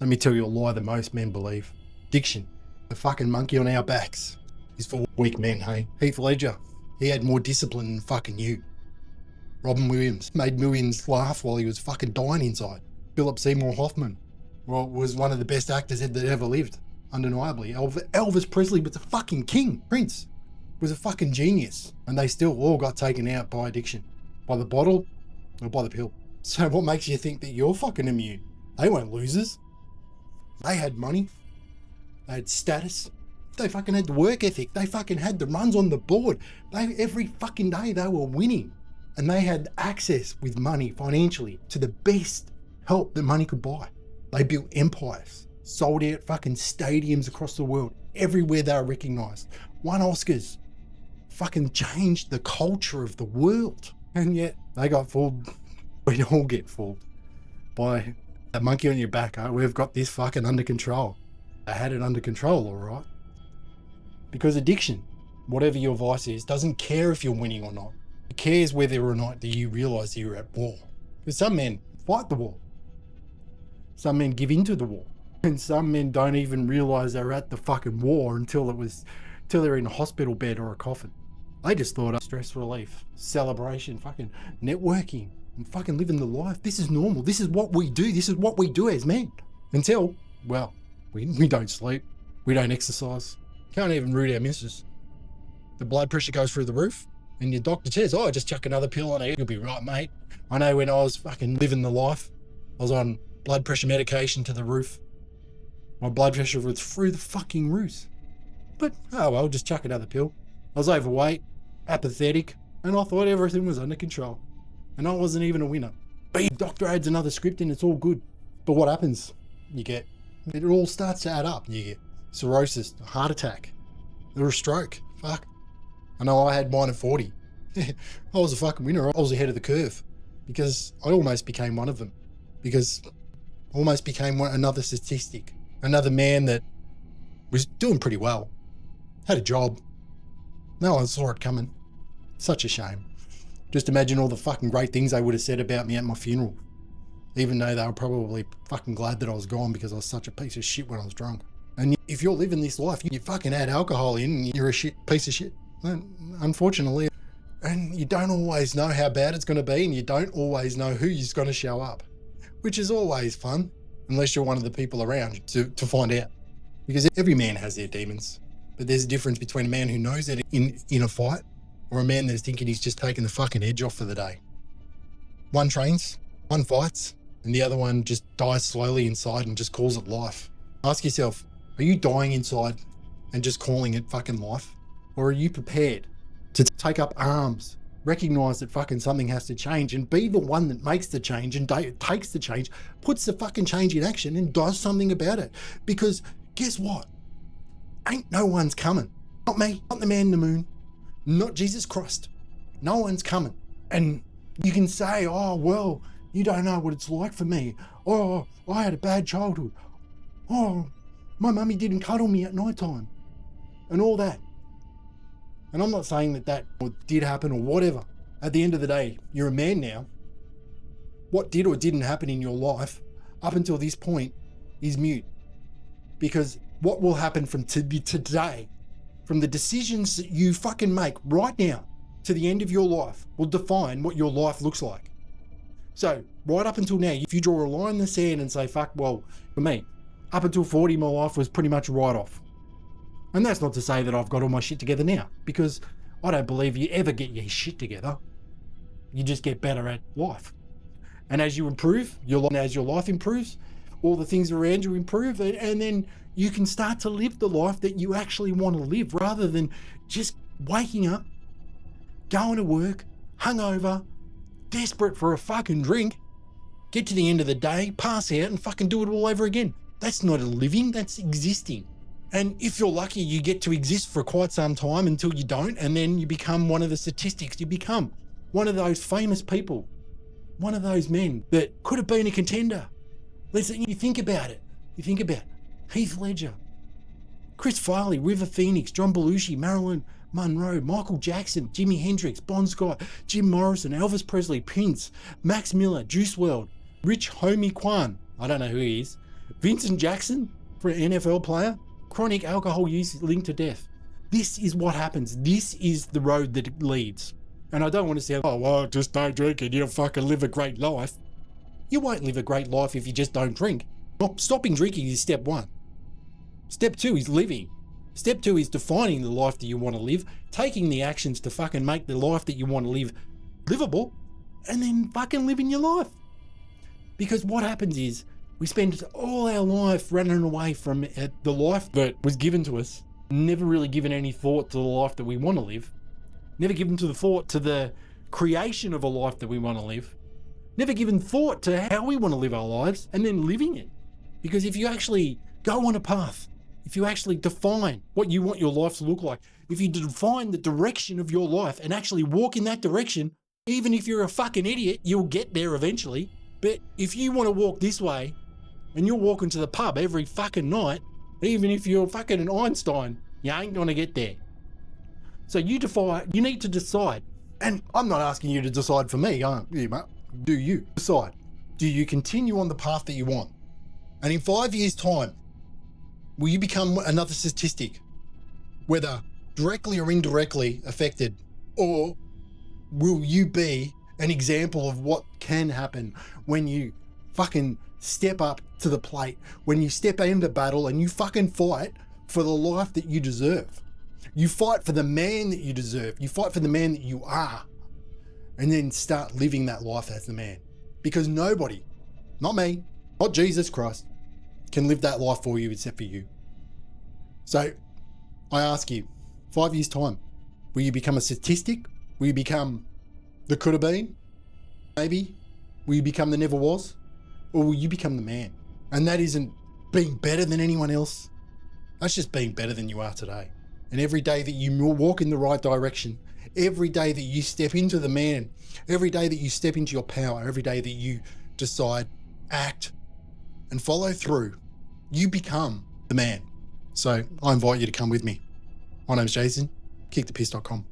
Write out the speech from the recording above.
Let me tell you a lie that most men believe. Addiction, the fucking monkey on our backs, is for weak men, hey? Heath Ledger, he had more discipline than fucking you. Robin Williams made millions laugh while he was fucking dying inside. Philip Seymour Hoffman, well, was one of the best actors that ever lived, undeniably. Elvis Presley was a fucking king. Prince was a fucking genius. And they still all got taken out by addiction. By the bottle or by the pill. So what makes you think that you're fucking immune? They weren't losers. They had money. They had status. They fucking had the work ethic. They fucking had the runs on the board. Every fucking day they were winning. And they had access with money financially to the best help that money could buy. They built empires, sold out fucking stadiums across the world. Everywhere they were recognized. Won Oscars. Fucking changed the culture of the world. And yet they got fooled. We'd all get fooled by that monkey on your back. We've got this fucking under control. They had it under control, all right? Because addiction, whatever your vice is, doesn't care if you're winning or not. It cares whether or not that you realise you're at war. Because some men fight the war. Some men give into the war. And some men don't even realise they're at the fucking war until they're in a hospital bed or a coffin. They just thought of stress relief, celebration, fucking networking, and fucking living the life. This is normal. This is what we do. This is what we do as men. Until, well, we don't sleep. We don't exercise. Can't even root our missus. The blood pressure goes through the roof. And your doctor says, oh, just chuck another pill on it. You'll be right, mate. I know when I was fucking living the life, I was on blood pressure medication to the roof. My blood pressure was through the fucking roof. But, oh well, just chuck another pill. I was overweight, apathetic, and I thought everything was under control. And I wasn't even a winner. But your doctor adds another script in, it's all good. But what happens? It all starts to add up. You get cirrhosis, a heart attack, or a stroke. Fuck. I know I had mine at 40. I was a fucking winner. I was ahead of the curve because I almost became one of them. Because I almost became another statistic. Another man that was doing pretty well. Had a job. No one saw it coming. Such a shame. Just imagine all the fucking great things they would have said about me at my funeral. Even though they were probably fucking glad that I was gone because I was such a piece of shit when I was drunk. And if you're living this life, you fucking add alcohol in and you're a piece of shit. Unfortunately, and you don't always know how bad it's going to be, and you don't always know who's going to show up, which is always fun, unless you're one of the people around to find out. Because every man has their demons, but there's a difference between a man who knows that in a fight, or a man that's thinking he's just taking the fucking edge off for the day. One trains, one fights, and the other one just dies slowly inside and just calls it life. Ask yourself, are you dying inside and just calling it fucking life? Or are you prepared to take up arms, recognise that fucking something has to change and be the one that makes the change and takes the change, puts the fucking change in action and does something about it? Because guess what? Ain't no one's coming. Not me, not the man in the moon, not Jesus Christ. No one's coming. And you can say, oh, well, you don't know what it's like for me. Oh, I had a bad childhood. Oh, my mummy didn't cuddle me at night time. And all that. And I'm not saying that did happen or whatever. At the end of the day, you're a man now. What did or didn't happen in your life up until this point is mute. Because what will happen from today, from the decisions that you fucking make right now to the end of your life, will define what your life looks like. So right up until now, if you draw a line in the sand and say, fuck, well, for me, up until 40, my life was pretty much right off. And that's not to say that I've got all my shit together now, because I don't believe you ever get your shit together. You just get better at life. And as you improve, as your life improves, all the things around you improve, and then you can start to live the life that you actually want to live, rather than just waking up, going to work, hungover, desperate for a fucking drink, get to the end of the day, pass out, and fucking do it all over again. That's not a living, that's existing. And if you're lucky, you get to exist for quite some time until you don't, and then you become one of the statistics. You become one of those famous people, one of those men that could have been a contender. Listen, you think about it. Heath Ledger, Chris Farley, River Phoenix, John Belushi, Marilyn Monroe, Michael Jackson, Jimi Hendrix, Bon Scott, Jim Morrison, Elvis Presley, Prince, Max Miller, Juice WRLD, Rich Homie Quan, I don't know who he is, Vincent Jackson, for an NFL player, chronic alcohol use linked to death. This is what happens. This is the road that it leads. And I don't want to say, oh, well, just don't drink and you'll fucking live a great life. You won't live a great life if you just don't drink. Stopping drinking is step one. Step two is living. Step two is defining the life that you want to live, taking the actions to fucking make the life that you want to live livable, and then fucking living your life. Because what happens is we spend all our life running away from the life that was given to us, never really given any thought to the life that we want to live, never given to the thought to the creation of a life that we want to live, never given thought to how we want to live our lives, and then living it. Because if you actually go on a path, if you actually define what you want your life to look like, if you define the direction of your life and actually walk in that direction, even if you're a fucking idiot, you'll get there eventually. But if you want to walk this way and you're walking to the pub every fucking night, even if you're fucking an Einstein, you ain't gonna get there. So you need to decide. And I'm not asking you to decide for me, do you decide? Do you continue on the path that you want? And in 5 years' time, will you become another statistic, whether directly or indirectly affected, or will you be an example of what can happen when you fucking step up to the plate, when you step into battle and you fucking fight for the life that you deserve? You fight for the man that you deserve. You fight for the man that you are, and then start living that life as the man. Because nobody, not me, not Jesus Christ, can live that life for you except for you. So I ask you, 5 years' time, will you become a statistic? Will you become the could have been? Maybe. Will you become the never was? Or will you become the man? And that isn't being better than anyone else. That's just being better than you are today. And every day that you walk in the right direction, every day that you step into the man, every day that you step into your power, every day that you decide, act, and follow through, you become the man. So I invite you to come with me. My name's Jason, kickthepiss.com.